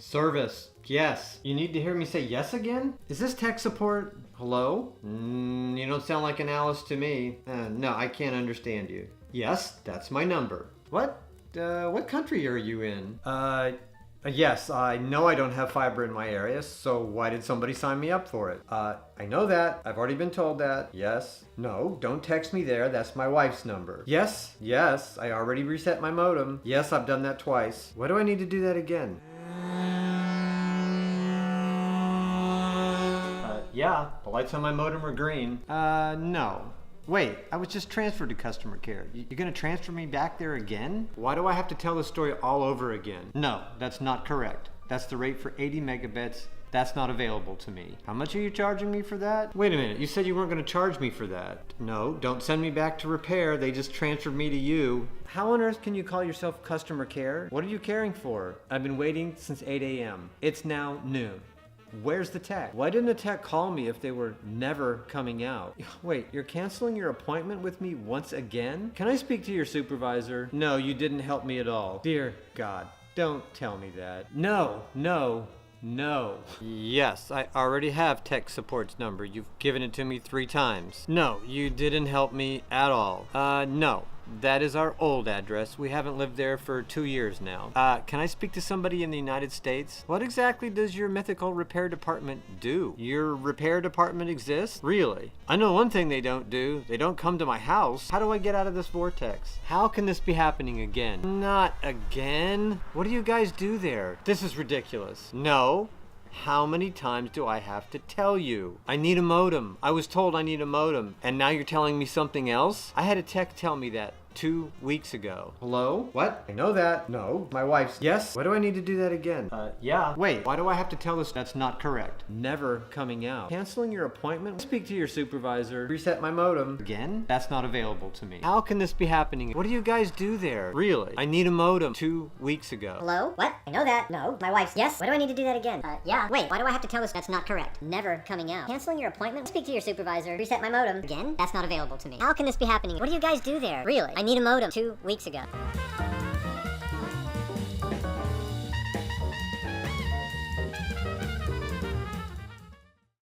Service. Yes. You need to hear me say yes again? Is this tech support? Hello? You don't sound like an Alice to me. No, I can't understand you. Yes, that's my number. What? What country are you in? Yes, I know I don't have fiber in my area, so why did somebody sign me up for it? I know that. I've already been told that. Yes. No, don't text me there. That's my wife's number. Yes. Yes, I already reset my modem. Yes, I've done that twice. Why do I need to do that again? Yeah, the lights on my modem are green. No. Wait, I was just transferred to customer care. You're gonna transfer me back there again? Why do I have to tell the story all over again? No, that's not correct. That's the rate for 80 megabits. That's not available to me. How much are you charging me for that? Wait a minute, you said you weren't gonna charge me for that. No, don't send me back to repair. They just transferred me to you. How on earth can you call yourself customer care? What are you caring for? I've been waiting since 8 a.m. It's now noon. Where's the tech? Why didn't the tech call me if they were never coming out? Wait, you're canceling your appointment with me once again? Can I speak to your supervisor? No, you didn't help me at all. Dear God, don't tell me that. No. Yes, I already have tech support's number. You've given it to me 3 times. No, you didn't help me at all. No. That is our old address. We haven't lived there for 2 years now. Can I speak to somebody in the United States? What exactly does your mythical repair department do? Your repair department exists? Really? I know one thing they don't do. They don't come to my house. How do I get out of this vortex? How can this be happening again? Not again? What do you guys do there? This is ridiculous. No. How many times do I have to tell you? I need a modem. I was told I need a modem. And now you're telling me something else? I had a tech tell me that 2 weeks ago. Hello? What? I know that. No. My wife's. Yes? Why do I need to do that again? Yeah. Wait, why do I have to tell this? That's not correct. Never coming out. Canceling your appointment? Speak to your supervisor. Reset my modem. Again? That's not available to me. How can this be happening? What do you guys do there? Really? I need a modem 2 weeks ago. Hello? What? I know that. No. My wife's. Yes? Why do I need to do that again? Yeah. Wait, why do I have to tell this? That's not correct. Never coming out. Canceling your appointment? Speak to your supervisor. Reset my modem. Again? That's not available to me. How can this be happening? What do you guys do there? Really? I need a modem 2 weeks ago.